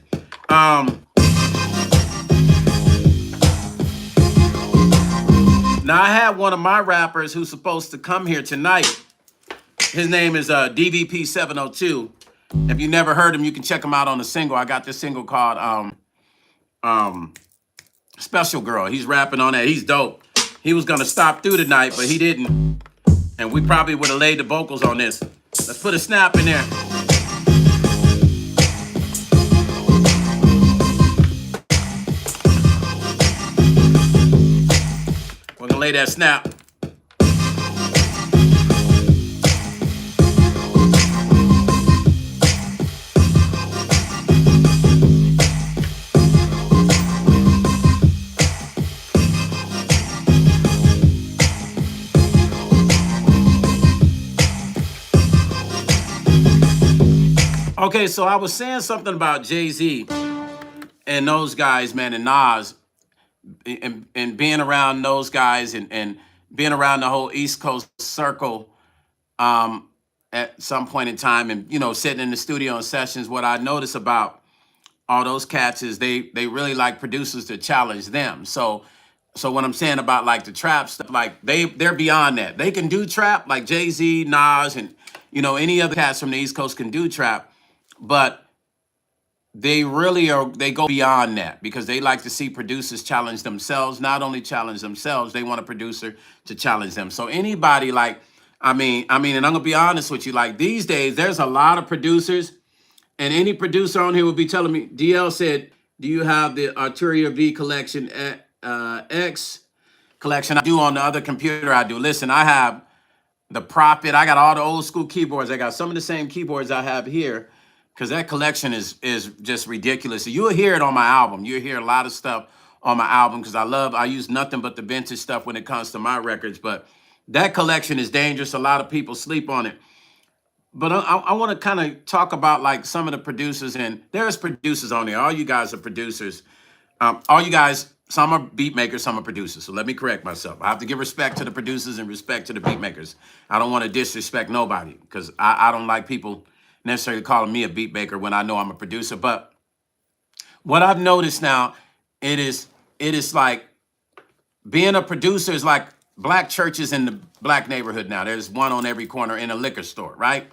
Now, I had one of my rappers who's supposed to come here tonight. His name is DVP702. If you never heard him, you can check him out on the single. I got this single called Special Girl. He's rapping on that. He's dope. He was going to stop through tonight, but he didn't. And we probably would have laid the vocals on this. Let's put a snap in there. We're going to lay that snap. Okay, so I was saying something about Jay-Z and those guys, man, and Nas, and being around those guys and being around the whole East Coast circle at some point in time, and, you know, sitting in the studio in sessions, what I notice about all those cats is they really like producers to challenge them. So what I'm saying about like the trap stuff, like they're beyond that. They can do trap, like Jay-Z, Nas, and, you know, any other cats from the East Coast can do trap. But they go beyond that because they like to see producers challenge themselves, not only challenge themselves, they want a producer to challenge them. So anybody like, I mean, and I'm gonna be honest with you, like these days, there's a lot of producers, and any producer on here will be telling me, DL said, do you have the Arturia V collection X collection? I do on the other computer, I do. Listen, I have the Prophet, I got all the old school keyboards. I got some of the same keyboards I have here, because that collection is just ridiculous. So you'll hear it on my album. You'll hear a lot of stuff on my album because I use nothing but the vintage stuff when it comes to my records. But that collection is dangerous. A lot of people sleep on it. But I want to kind of talk about like some of the producers, and there's producers on there. All you guys are producers. All you guys, some are beat makers, some are producers. So let me correct myself. I have to give respect to the producers and respect to the beat makers. I don't want to disrespect nobody because I don't like people necessarily calling me a beat maker when I know I'm a producer. But what I've noticed now, it is like being a producer is like black churches in the black neighborhood now. There's one on every corner in a liquor store, right?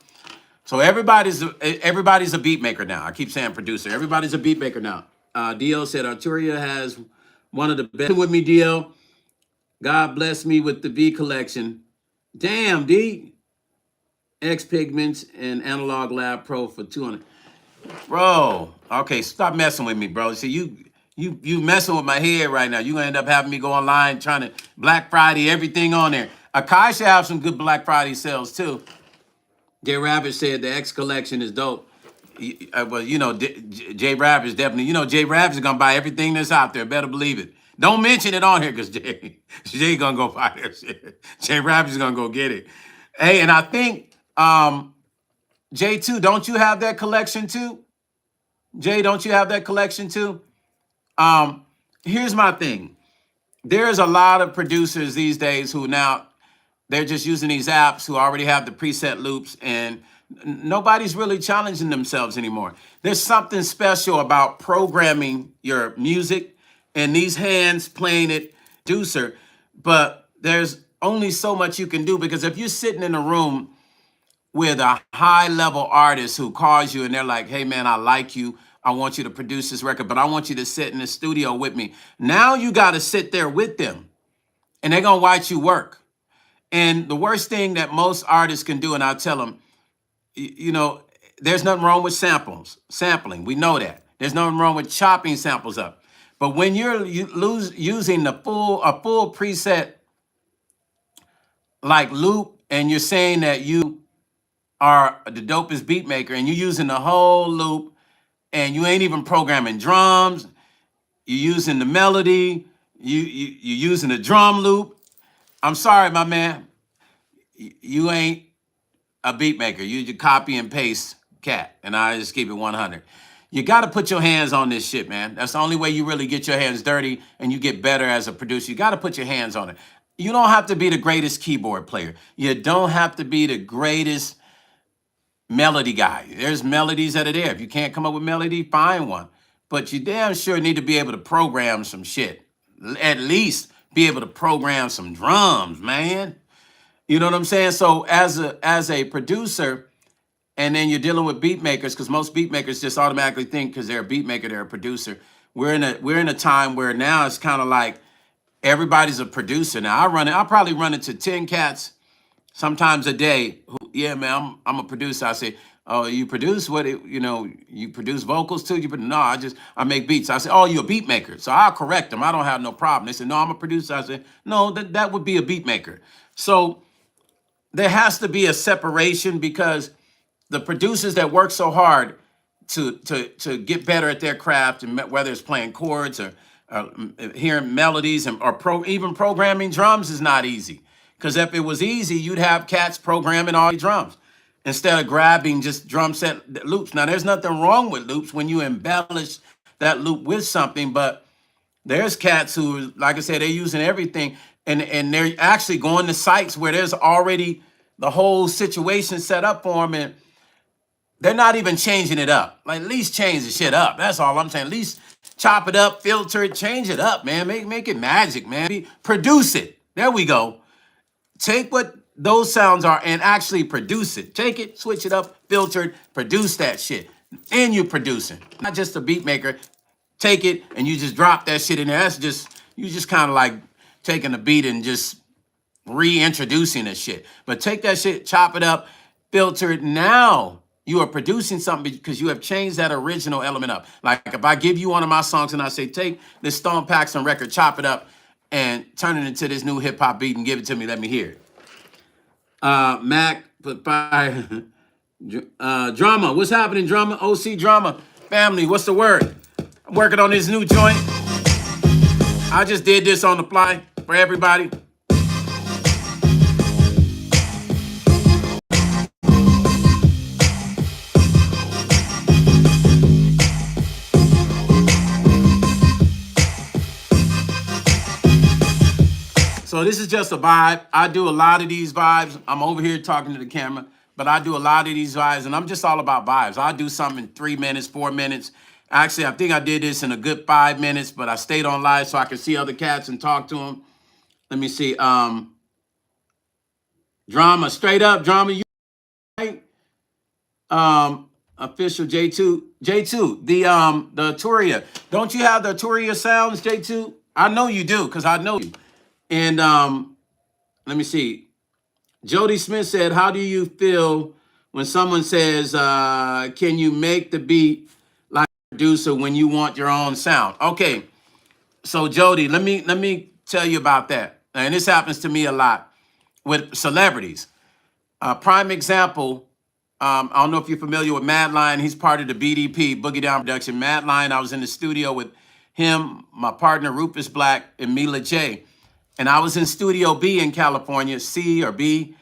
So everybody's a beat maker now. I keep saying producer. Everybody's a beat maker now. DL said Arturia has one of the best. With me, DL. God bless me with the V collection. Damn, D. X Pigments and Analog Lab Pro for 200. Bro, okay, stop messing with me, bro. See, you messing with my head right now. You're gonna end up having me go online trying to Black Friday, everything on there. Akai should have some good Black Friday sales too. Jay Rabbit said the X collection is dope. Well, you know, Jay Rabbit is definitely, you know, Jay Rabbit is gonna buy everything that's out there. Better believe it. Don't mention it on here because Jay gonna go buy that shit. Jay Rabbit is gonna go get it. Hey, and I think Jay2, don't you have that collection too? Jay, don't you have that collection too? Here's my thing. There's a lot of producers these days who now they're just using these apps who already have the preset loops, and nobody's really challenging themselves anymore. There's something special about programming your music and these hands playing it, producer, but there's only so much you can do, because if you're sitting in a room with a high-level artist who calls you and they're like, hey, man, I like you. I want you to produce this record, but I want you to sit in the studio with me. Now you got to sit there with them. and they're gonna watch you work. And the worst thing that most artists can do, and I tell them, you know, there's nothing wrong with sampling. We know that. There's nothing wrong with chopping samples up. But when you're using a full preset like loop, and you're saying that you are the dopest beat maker, and you're using the whole loop, and you ain't even programming drums, you're using the melody, you're using the drum loop. I'm sorry, my man, you ain't a beat maker. You just copy and paste cat, and I just keep it 100. You got to put your hands on this shit, man. That's the only way you really get your hands dirty and you get better as a producer. You got to put your hands on it. You don't have to be the greatest keyboard player. You don't have to be the greatest melody guy. There's melodies that are there. If you can't come up with melody, find one. But you damn sure need to be able to program some shit. At least be able to program some drums, man. You know what I'm saying? So as a producer, and then you're dealing with beat makers, because most beat makers just automatically think because they're a beat maker, they're a producer. We're in a time where now it's kind of like everybody's a producer. Now I probably run into 10 cats sometimes a day who, yeah, man, I'm a producer. I say, oh, you produce what you produce vocals too? No, I make beats. I say, oh, you're a beat maker. So I'll correct them. I don't have no problem. They say, no, I'm a producer. I say, no, that would be a beat maker. So there has to be a separation, because the producers that work so hard to get better at their craft, and whether it's playing chords or hearing melodies, or even programming drums is not easy. Because if it was easy, you'd have cats programming all the drums instead of grabbing just drum set loops. Now, there's nothing wrong with loops when you embellish that loop with something, but there's cats who, like I said, they're using everything, and they're actually going to sites where there's already the whole situation set up for them, and they're not even changing it up. Like, at least change the shit up. That's all I'm saying. At least chop it up, filter it, change it up, man. Make it magic, man. Produce it. There we go. Take what those sounds are and actually produce it. Take it, switch it up, filter it, produce that shit. And you're producing. Not just a beat maker. Take it and you just drop that shit in there. That's just, you just kind of like taking a beat and just reintroducing the shit. But take that shit, chop it up, filter it. Now you are producing something because you have changed that original element up. Like if I give you one of my songs and I say, take this Stone Paxton record, chop it up, and turn it into this new hip hop beat and give it to me, let me hear it. Mac, put by Drama. What's happening, Drama? OC Drama. Family, what's the word? I'm working on this new joint. I just did this on the fly for everybody. So this is just a vibe. I do a lot of these vibes. I'm over here talking to the camera, but I do a lot of these vibes, and I'm just all about vibes. I do something in 3 minutes, 4 minutes. Actually, I think I did this in a good 5 minutes, but I stayed on live so I could see other cats and talk to them. Let me see. Drama, straight up, Drama, you right? Official J2. J2, the Turia. Don't you have the Turia sounds, J2? I know you do, because I know you. And let me see. Jody Smith said, how do you feel when someone says, can you make the beat like a producer when you want your own sound? Okay, so Jody, let me tell you about that. And this happens to me a lot with celebrities. Prime example, I don't know if you're familiar with Mad Lion. He's part of the BDP, Boogie Down Production. Mad Lion, I was in the studio with him, my partner Rufus Black, and Mila J. And I was in Studio B in California, C or B,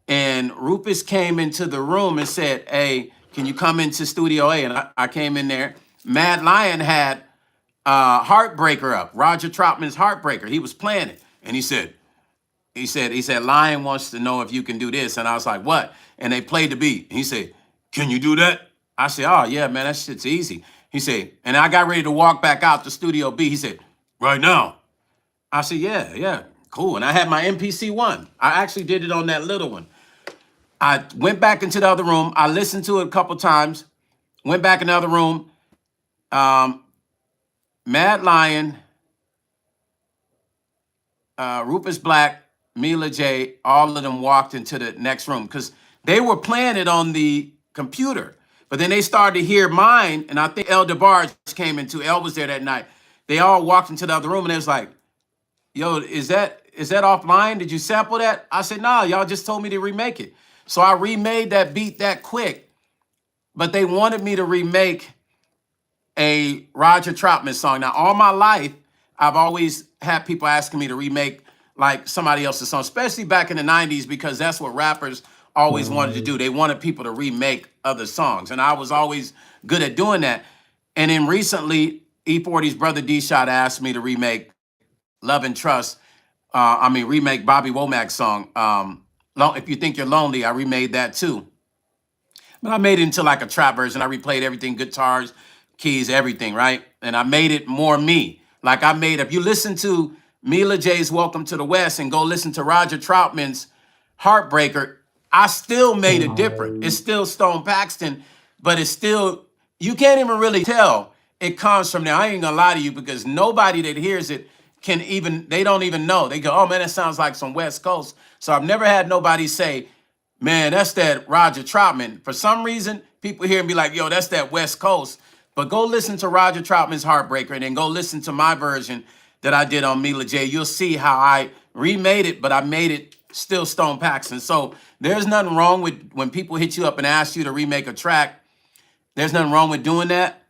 and Rufus came into the room and said, hey, can you come into Studio A? And I came in there. Mad Lion had Heartbreaker up, Roger Troutman's Heartbreaker. He was playing it. And he said, Lion wants to know if you can do this. And I was like, what? And they played the beat. And he said, can you do that? I said, oh, yeah, man, that shit's easy. He said, and I got ready to walk back out to Studio B. He said, right now. I said, yeah, cool. And I had my MPC1. I actually did it on that little one. I went back into the other room. I listened to it a couple times. Went back in the other room. Mad Lion Rufus Black, Mila J, all of them walked into the next room because they were playing it on the computer. But then they started to hear mine, and I think El DeBarge came in too. El was there that night. They all walked into the other room, and it was like, yo, is that offline? Did you sample that? I said, nah, y'all just told me to remake it. So I remade that beat that quick, but they wanted me to remake a Roger Troutman song. Now, all my life, I've always had people asking me to remake like somebody else's song, especially back in the 90s, because that's what rappers always wanted to do. They wanted people to remake other songs. And I was always good at doing that. And then recently, E40's brother D-Shot asked me to remake Love and Trust. Remake Bobby Womack's song. If You Think You're Lonely, I remade that too. But I made it into like a trap version. I replayed everything, guitars, keys, everything, right? And I made it more me. Like if you listen to Mila J's Welcome to the West and go listen to Roger Troutman's Heartbreaker, I still made it different. It's still Stone Paxton, but it's still, you can't even really tell it comes from there. I ain't gonna lie to you, because nobody that hears it they don't even know. They go, oh man, that sounds like some West Coast. So I've never had nobody say, man, that's that Roger Troutman. For some reason, people hear and be like, yo, that's that West Coast. But go listen to Roger Troutman's Heartbreaker and then go listen to my version that I did on Mila J. You'll see how I remade it, but I made it still Stone Paxton. So there's nothing wrong with when people hit you up and ask you to remake a track. There's nothing wrong with doing that.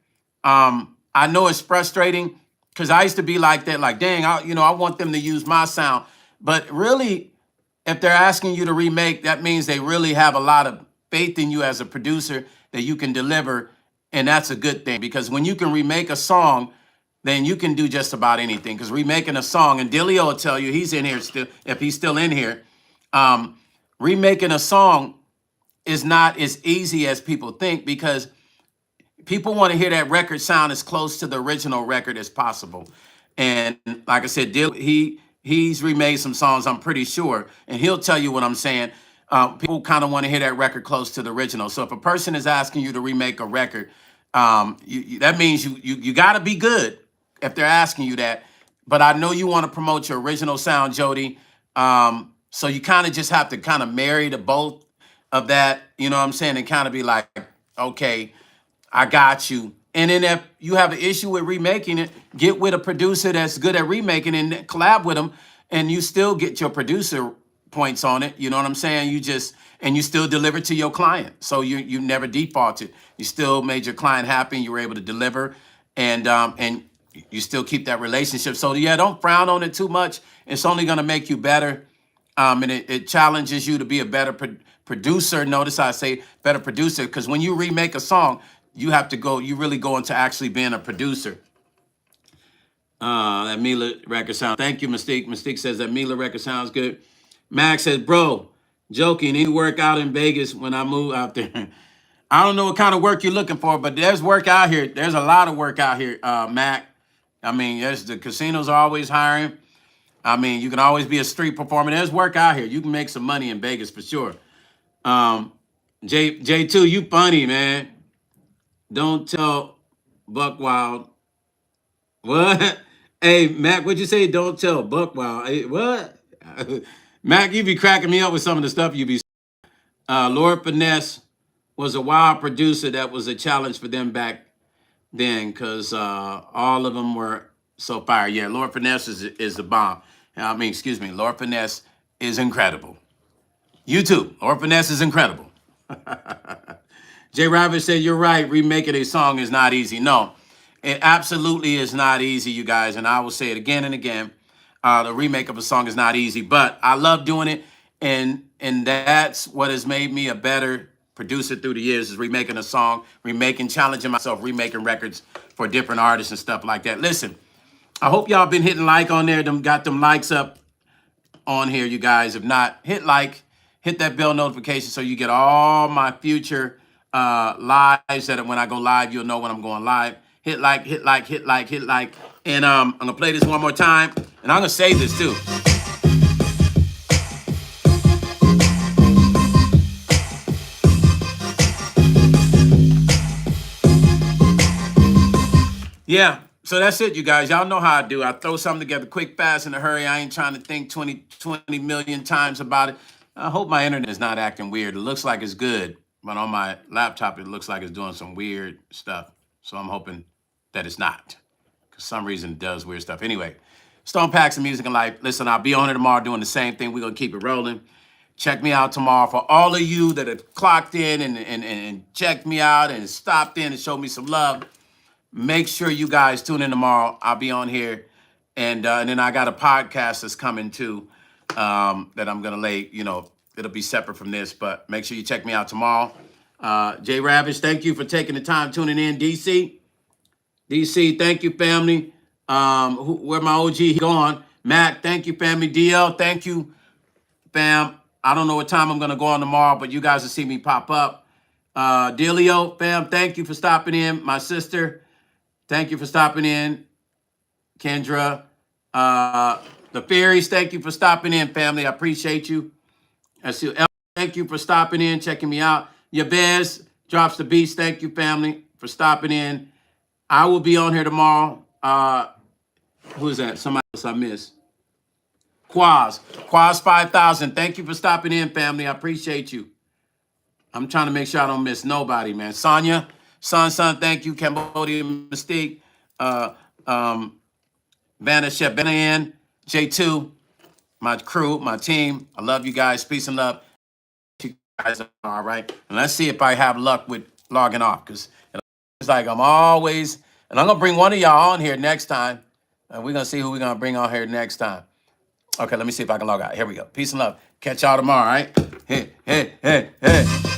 I know it's frustrating because I used to be like that, like, dang, I want them to use my sound. But really, if they're asking you to remake, that means they really have a lot of faith in you as a producer that you can deliver. And that's a good thing, because when you can remake a song, then you can do just about anything. Because remaking a song, and Dilio will tell you, he's in here still, if he's still in here, remaking a song is not as easy as people think, because people want to hear that record sound as close to the original record as possible. And like I said, he's remade some songs, I'm pretty sure, and he'll tell you what I'm saying. People kind of want to hear that record close to the original. So if a person is asking you to remake a record, that means you got to be good if they're asking you that. But I know you want to promote your original sound, Jody. So you kind of just have to kind of marry the both of that, you know what I'm saying, and kind of be like, okay, I got you. And then if you have an issue with remaking it, get with a producer that's good at remaking and collab with them, and you still get your producer points on it. You know what I'm saying? You still deliver to your client. So you never defaulted. You still made your client happy, and you were able to deliver, and you still keep that relationship. So yeah, don't frown on it too much. It's only gonna make you better. And it challenges you to be a better producer. Notice I say better producer, because when you remake a song, you really go into actually being a producer. That Mila record sound. Thank you, Mystique. Mystique says that Mila record sounds good. Max says, bro, joking, any work out in Vegas when I move out there? I don't know what kind of work you're looking for, but there's work out here. There's a lot of work out here, Mac. I mean, the casinos are always hiring. I mean, you can always be a street performer. There's work out here. You can make some money in Vegas for sure. J2, you funny, man. Don't tell Buck Wild. What? Hey, Mac, what'd you say? Don't tell Buck Wild. Hey, what? Mac, you be cracking me up with some of the stuff you be. Lord Finesse was a wild producer. That was a challenge for them back then, because all of them were so fire. Yeah, Lord Finesse is the bomb. Lord Finesse is incredible. You too. Lord Finesse is incredible. Jay Rabbit said, you're right, remaking a song is not easy. No, it absolutely is not easy, you guys. And I will say it again and again. The remake of a song is not easy, but I love doing it. And that's what has made me a better producer through the years, is remaking a song, challenging myself, remaking records for different artists and stuff like that. Listen, I hope y'all been hitting like on there, got them likes up on here, you guys. If not, hit like, hit that bell notification so you get all my future lives, that when I go live, you'll know when I'm going live. Hit like, hit like, hit like, hit like. And I'm going to play this one more time. And I'm going to save this too. Yeah, So that's it, you guys. Y'all know how I do. I throw something together quick, fast, in a hurry. I ain't trying to think 20 million times about it. I hope my internet is not acting weird. It looks like it's good, but on my laptop, it looks like it's doing some weird stuff. So I'm hoping that it's not. For some reason, it does weird stuff. Anyway, Stone Paxton Music and Life. Listen, I'll be on it tomorrow doing the same thing. We're going to keep it rolling. Check me out tomorrow. For all of you that have clocked in and checked me out and stopped in and showed me some love, make sure you guys tune in tomorrow. I'll be on here. And then I got a podcast that's coming too that I'm going to lay, it'll be separate from this. But make sure you check me out tomorrow. Jay Ravish, thank you for taking the time tuning in. DC, thank you, family. Where my OG gone? Matt, thank you, family. DL, thank you, fam. I don't know what time I'm going to go on tomorrow, but you guys will see me pop up. Delio, fam, thank you for stopping in. My sister, thank you for stopping in. Kendra, the fairies, thank you for stopping in, family. I appreciate you. Thank you for stopping in, checking me out. Yabez drops the beats. Thank you, family, for stopping in. I will be on here tomorrow. Who is that? Somebody else I missed. Quaz 5000. Thank you for stopping in, family. I appreciate you. I'm trying to make sure I don't miss nobody, man. Sonia, son, thank you. Cambodian Mystique. Vanna Chef Benayan, J2, my crew, my team. I love you guys. Peace and love. You guys are all right. And let's see if I have luck with logging off, because it's like I'm always, and I'm going to bring one of y'all on here next time. And we're going to see who we're going to bring on here next time. Okay, let me see if I can log out. Here we go. Peace and love. Catch y'all tomorrow, all right? Hey.